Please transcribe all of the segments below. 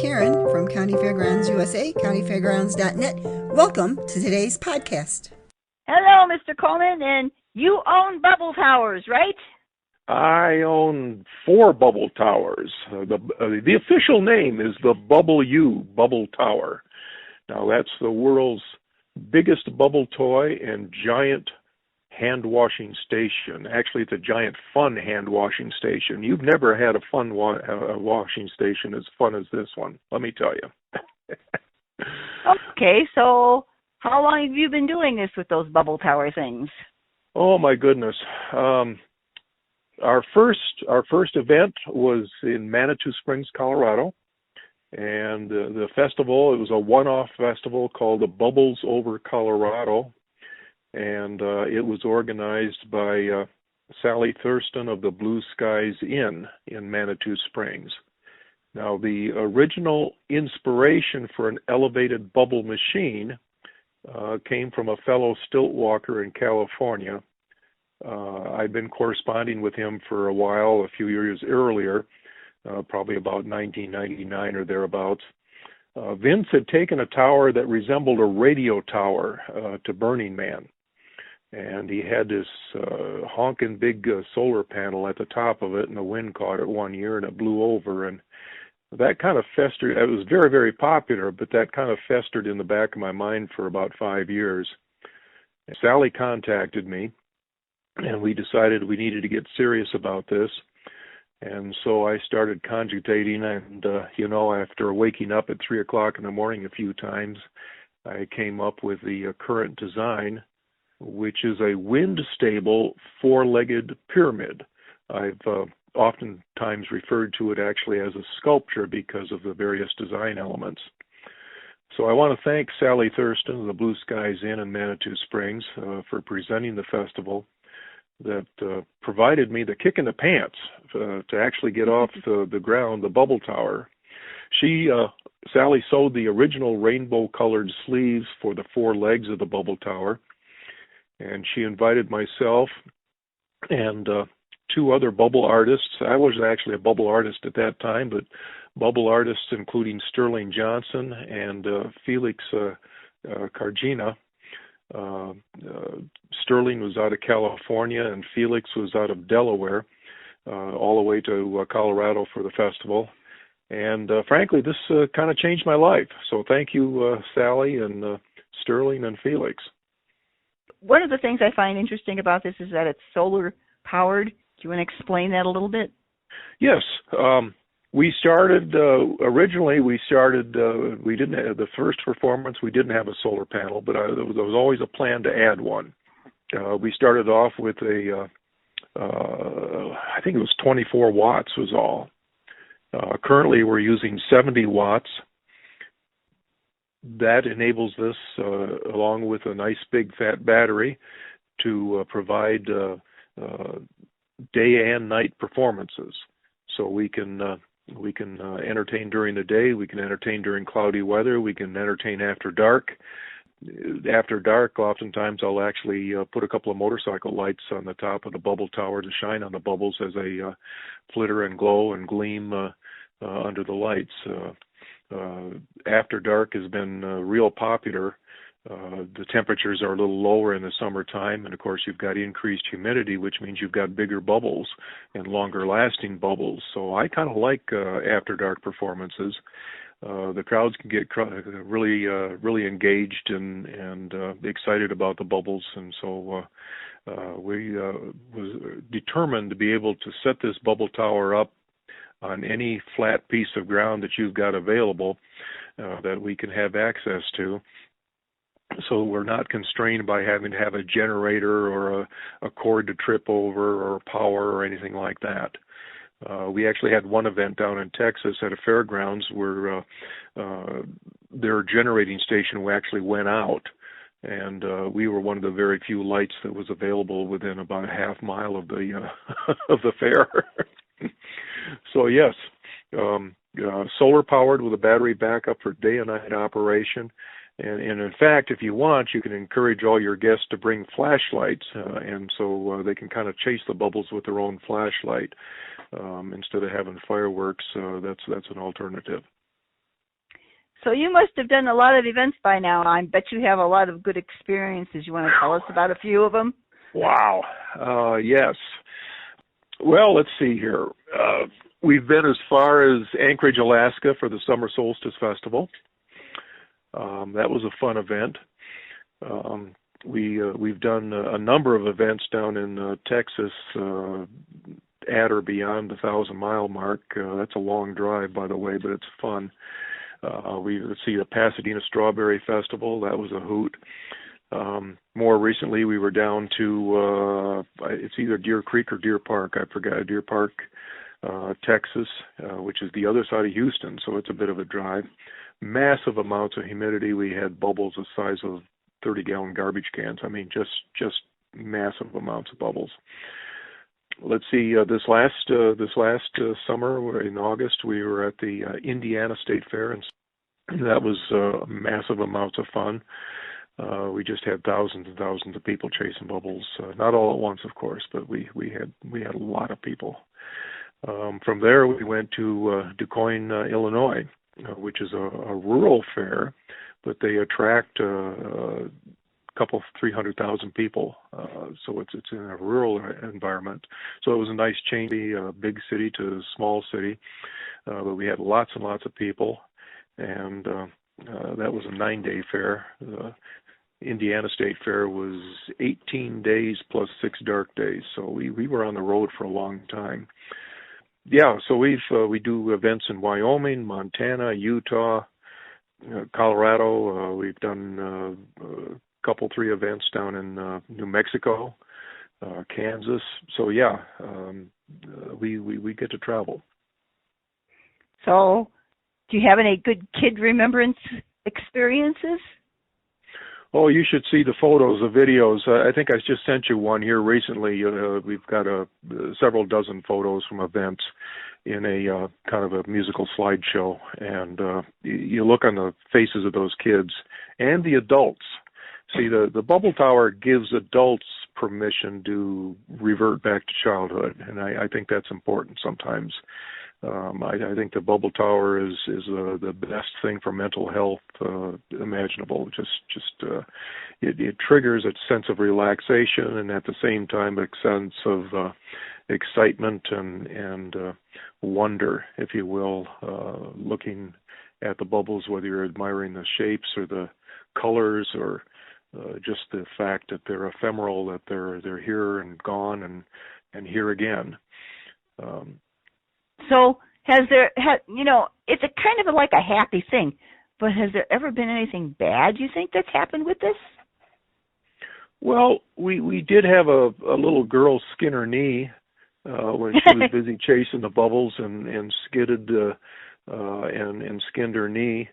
Karen from Countyfairgrounds USA, countyfairgrounds.net. Welcome to today's podcast. Hello, Mr. Coleman, and you own bubble towers, right? I own 4 bubble towers. The official name is the Bubble U Bubble Tower. Now, that's the world's biggest bubble toy and giant hand washing station. Actually, it's a giant fun hand washing station. You've never had a fun washing station as fun as this one, let me tell you. Okay, so how long have you been doing this with those bubble tower things? Oh my goodness. Our first event was in Manitou Springs, Colorado, and the festival, it was a one-off festival called the Bubbles Over Colorado, and it was organized by Sally Thurston of the Blue Skies Inn in Manitou Springs. Now, the original inspiration for an elevated bubble machine came from a fellow stilt walker in California. I'd been corresponding with him for a while, a few years earlier, probably about 1999 or thereabouts. Vince had taken a tower that resembled a radio tower to Burning Man. And he had this honking big solar panel at the top of it, and the wind caught it one year, and it blew over. And that kind of festered. It was very, very popular, but that kind of festered in the back of my mind for about 5 years. And Sally contacted me, and we decided we needed to get serious about this. And so I started cogitating, and, after waking up at 3 o'clock in the morning a few times, I came up with the current design, which is a wind-stable 4-legged pyramid. I've oftentimes referred to it actually as a sculpture because of the various design elements. So I want to thank Sally Thurston of the Blue Skies Inn in Manitou Springs for presenting the festival that provided me the kick in the pants to actually get off the ground, the bubble tower. Sally sewed the original rainbow-colored sleeves for the 4 legs of the bubble tower, and she invited myself and 2 other bubble artists. I was actually a bubble artist at that time, but bubble artists including Sterling Johnson and Felix Cargina. Sterling was out of California, and Felix was out of Delaware, all the way to Colorado for the festival. And frankly, this kind of changed my life. So thank you, Sally and Sterling and Felix. One of the things I find interesting about this is that it's solar powered. Do you want to explain that a little bit? Yes. We started, originally we didn't have, the first performance, we didn't have a solar panel, but there was always a plan to add one. We started off with I think it was 24 watts was all. Currently we're using 70 watts. That enables this, along with a nice big fat battery, to provide day and night performances. So we can entertain during the day, we can entertain during cloudy weather, we can entertain after dark. After dark, oftentimes I'll actually put a couple of motorcycle lights on the top of the bubble tower to shine on the bubbles as they flitter and glow and gleam under the lights. After dark has been real popular. The temperatures are a little lower in the summertime, and of course you've got increased humidity, which means you've got bigger bubbles and longer lasting bubbles. So I kind of like after dark performances. The crowds can get really engaged and excited about the bubbles, and so we was determined to be able to set this bubble tower up on any flat piece of ground that you've got available that we can have access to. So we're not constrained by having to have a generator or a cord to trip over or power or anything like that. We actually had one event down in Texas at a fairgrounds where their generating station actually went out, and we were one of the very few lights that was available within about a half mile of the of the fair. So yes, solar powered with a battery backup for day and night operation. And in fact, if you want, you can encourage all your guests to bring flashlights, and so they can kind of chase the bubbles with their own flashlight instead of having fireworks. That's an alternative. So you must have done a lot of events by now. I bet you have a lot of good experiences. You want to tell us about a few of them? Wow. Yes. Well, let's see here. We've been as far as Anchorage, Alaska for the Summer Solstice Festival. That was a fun event. We've done a number of events down in Texas at or beyond the 1,000-mile mark. That's a long drive, by the way, but it's fun. Let's see, the Pasadena Strawberry Festival. That was a hoot. More recently, we were down to, it's either Deer Creek or Deer Park. I forgot, Deer Park, Texas, which is the other side of Houston, so it's a bit of a drive. Massive amounts of humidity. We had bubbles the size of 30-gallon garbage cans. I mean, just massive amounts of bubbles. Let's see, this last summer in August, we were at the Indiana State Fair, and that was massive amounts of fun. We just had thousands and thousands of people chasing bubbles, not all at once, of course, but we had a lot of people. From there, we went to Decoying, Illinois, which is a rural fair, but they attract a couple 300,000 people, so it's in a rural environment. So it was a nice change, a big city to a small city, but we had lots and lots of people, and that was a 9-day fair. Indiana State Fair was 18 days plus 6 dark days, so we were on the road for a long time. Yeah, so we do events in Wyoming, Montana, Utah, Colorado. We've done a couple, 3 events down in New Mexico, Kansas. So yeah, we get to travel. So, do you have any good kid remembrance experiences? Oh, you should see the photos, the videos. I think I just sent you one here recently. We've got several dozen photos from events in a kind of a musical slideshow. And you look on the faces of those kids and the adults. See, the Bubble Tower gives adults permission to revert back to childhood, and I think that's important sometimes. I think the Bubble Tower is the best thing for mental health imaginable. It triggers a sense of relaxation and at the same time a sense of excitement and wonder, if you will, looking at the bubbles, whether you're admiring the shapes or the colors or just the fact that they're ephemeral, that they're here and gone and here again. So it's a kind of like a happy thing, but has there ever been anything bad, you think, that's happened with this? Well, we did have a little girl skin her knee when she was busy chasing the bubbles and skidded and skinned her knee.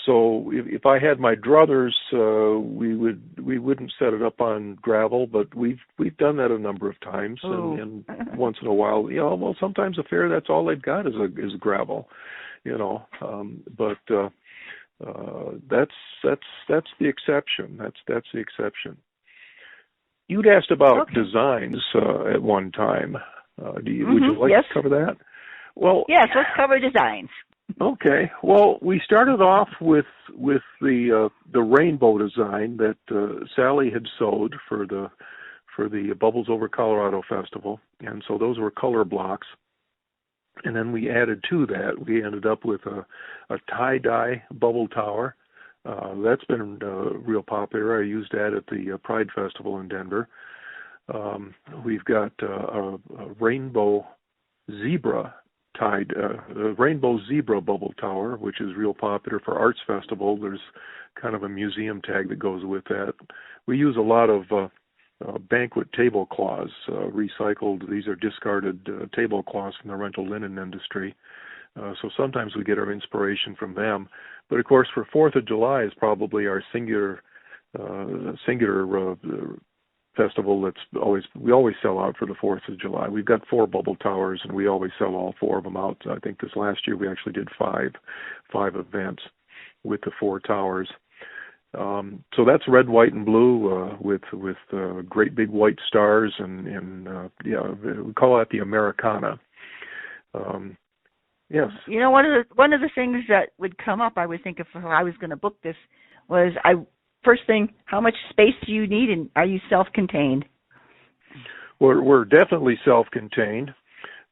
So if I had my druthers, we wouldn't set it up on gravel, but we've done that a number of times, and once in a while, well, sometimes a fair, that's all they've got is gravel, but that's the exception. That's the exception. You'd asked about designs at one time. Would you like to cover that? Well, yes, let's cover designs. Okay. Well, we started off with the rainbow design that Sally had sewed for the Bubbles Over Colorado Festival, and so those were color blocks. And then we added to that. We ended up with a tie-dye bubble tower. That's been real popular. I used that at the Pride Festival in Denver. We've got a rainbow zebra the rainbow zebra bubble tower, which is real popular for Arts Festival. There's kind of a museum tag that goes with that. We use a lot of banquet tablecloths, recycled. These are discarded tablecloths from the rental linen industry. So sometimes we get our inspiration from them. But of course, for 4th of July is probably our singular festival we always sell out for the 4th of July. We've got 4 bubble towers, and we always sell all 4 of them out. I think this last year we actually did five events with the 4 towers. So that's red, white, and blue with great big white stars, and we call that the Americana. Yes. You know, one of the things that would come up, I would think, if I was going to book this, was first thing, how much space do you need, and are you self-contained? We're definitely self-contained.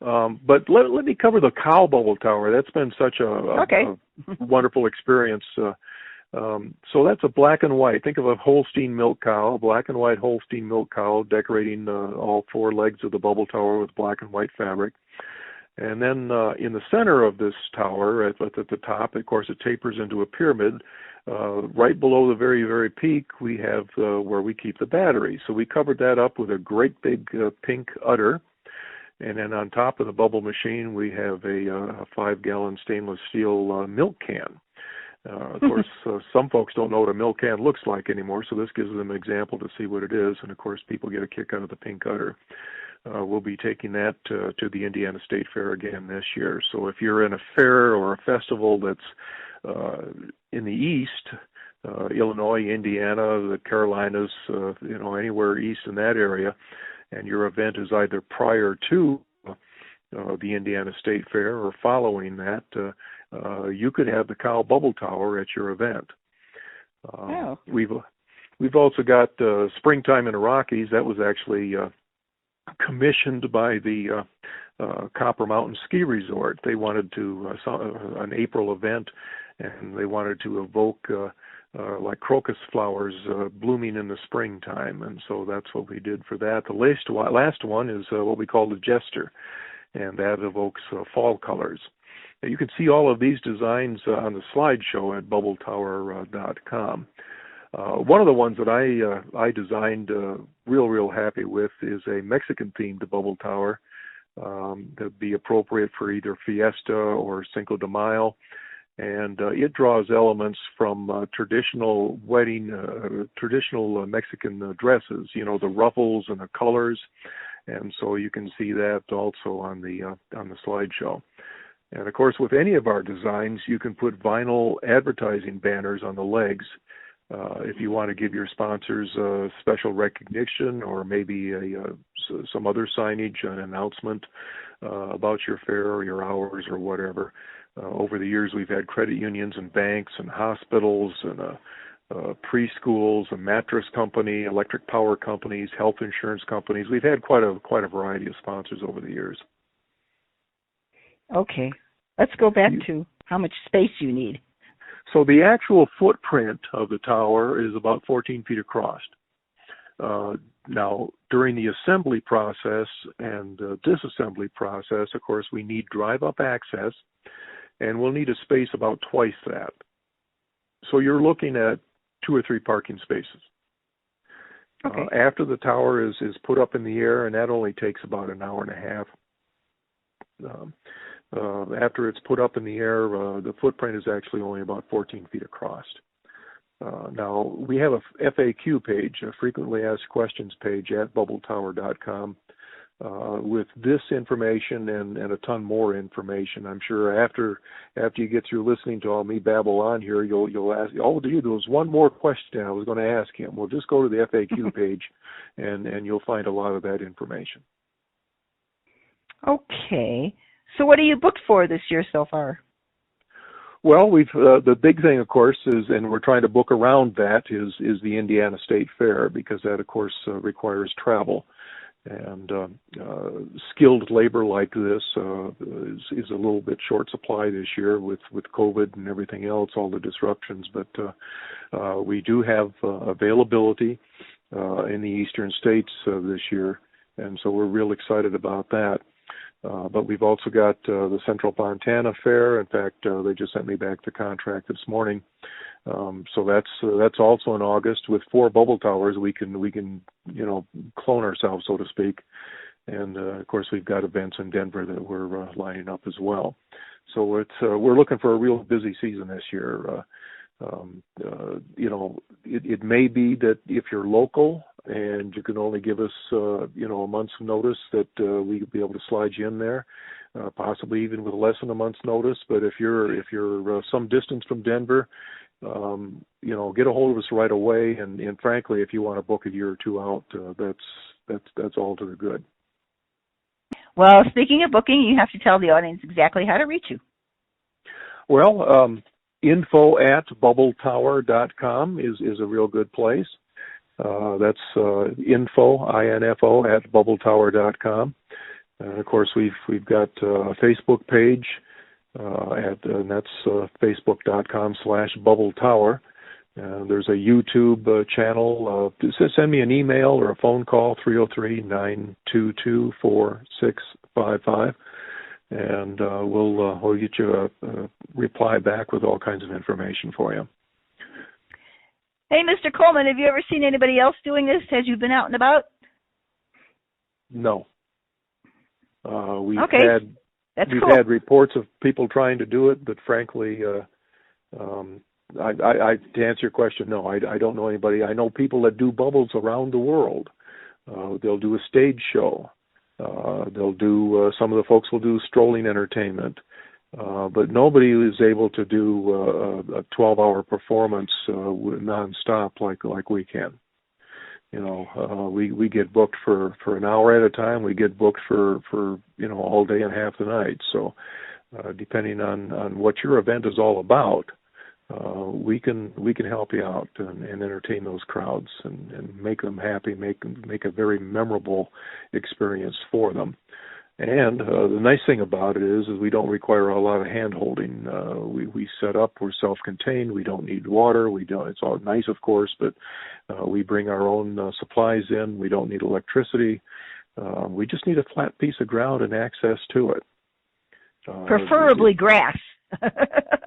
But let me cover the cow bubble tower. That's been such a wonderful experience. So that's a black and white. Think of a Holstein milk cow, a black and white Holstein milk cow, decorating all four legs of the bubble tower with black and white fabric. And then in the center of this tower, at the top, of course, it tapers into a pyramid. Right below the very, very peak, we have where we keep the battery. So we covered that up with a great big pink udder. And then on top of the bubble machine, we have a 5-gallon stainless steel milk can. Of course, some folks don't know what a milk can looks like anymore, so this gives them an example to see what it is. And, of course, people get a kick out of the pink udder. We'll be taking that to the Indiana State Fair again this year. So if you're in a fair or a festival that's in the east, Illinois, Indiana, the Carolinas, anywhere east in that area, and your event is either prior to the Indiana State Fair or following that, you could have the Cow Bubble Tower at your event. We've also got Springtime in the Rockies. That was actually commissioned by the Copper Mountain Ski Resort. They wanted to an April event, and they wanted to evoke like crocus flowers blooming in the springtime, and so that's what we did for that. The last one is what we call the Jester, and that evokes fall colors. Now, you can see all of these designs on the slideshow at bubbletower.com. One of the ones that I designed, real happy with, is a Mexican-themed bubble tower that'd be appropriate for either Fiesta or Cinco de Mayo. And it draws elements from traditional wedding, traditional Mexican dresses, the ruffles and the colors. And so you can see that also on the slideshow. And of course, with any of our designs, you can put vinyl advertising banners on the legs. If you want to give your sponsors special recognition, or maybe some other signage, an announcement about your fair or your hours or whatever. Over the years, we've had credit unions and banks and hospitals and preschools, a mattress company, electric power companies, health insurance companies. We've had quite a variety of sponsors over the years. Okay, let's go back to how much space you need. So the actual footprint of the tower is about 14 feet across. Now, during the assembly process and disassembly process, of course, we need drive-up access, and we'll need a space about twice that. So you're looking at 2 or 3 parking spaces. Okay. After the tower is put up in the air, and that only takes about an hour and a half. After it's put up in the air, the footprint is actually only about 14 feet across. Now, we have a FAQ page, a frequently asked questions page at bubbletower.com with this information and a ton more information. I'm sure after you get through listening to all me babble on here, you'll ask, oh, dude, there was one more question I was going to ask him. Well, just go to the FAQ page, and you'll find a lot of that information. Okay. So what are you booked for this year so far? Well, the big thing, of course, is, and we're trying to book around that, is the Indiana State Fair, because that, of course, requires travel. And skilled labor like this is a little bit short supply this year with COVID and everything else, all the disruptions. But we do have availability in the eastern states this year, and so we're real excited about that. But we've also got the Central Montana Fair. In fact, they just sent me back the contract this morning. So that's also in August with 4 bubble towers. We can clone ourselves, so to speak. And of course, we've got events in Denver that we're lining up as well. So we're looking for a real busy season this year. It may be that if you're local and you can only give us, a month's notice, that we'll be able to slide you in there, possibly even with less than a month's notice. But if you're some distance from Denver, get a hold of us right away. And frankly, if you want to book a year or 2 out, that's all to the good. Well, speaking of booking, you have to tell the audience exactly how to reach you. Well, info@bubbletower.com is a real good place. That's info at bubbletower.com. And of course, we've got a Facebook page, and that's facebook.com/bubbletower. There's a YouTube channel. Send me an email or a phone call, 303-922-4655, and we'll get you a reply back with all kinds of information for you. Hey, Mr. Coleman, have you ever seen anybody else doing this as you've been out and about? No. We've cool. had reports of people trying to do it, but frankly, to answer your question, no, I don't know anybody. I know people that do bubbles around the world. They'll do a stage show. They'll do some of the folks will do strolling entertainment. But nobody is able to do a 12-hour performance nonstop like we can. We get booked for an hour at a time. We get booked for all day and half the night. So depending on what your event is all about, we can help you out and entertain those crowds and make them happy, make a very memorable experience for them. And the nice thing about it is we don't require a lot of hand-holding. We set up, we're self-contained, we don't need water, it's all nice, of course, but we bring our own supplies in, we don't need electricity. We just need a flat piece of ground and access to it. Preferably grass.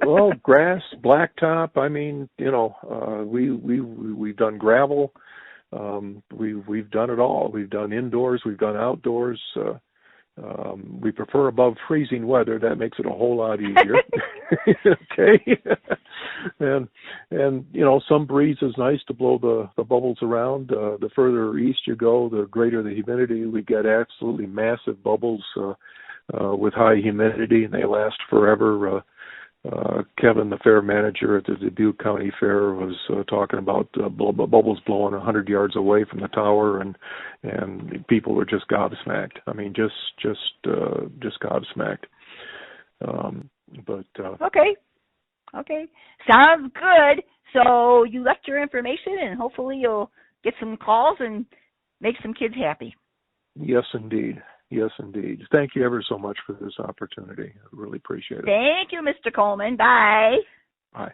Well, grass, blacktop, we've done gravel, we've done it all. We've done indoors, we've done outdoors. We prefer above freezing weather. That makes it a whole lot easier. Okay. and some breeze is nice to blow the bubbles around. The further east you go, the greater the humidity. We get absolutely massive bubbles with high humidity, and they last forever. Kevin, the fair manager at the Dubuque County Fair, was talking about bubbles blowing 100 yards away from the tower, and people were just gobsmacked. Just gobsmacked. Okay. Sounds good. So you left your information, and hopefully you'll get some calls and make some kids happy. Yes, indeed. Thank you ever so much for this opportunity. I really appreciate it. Thank you, Mr. Coleman. Bye. Bye.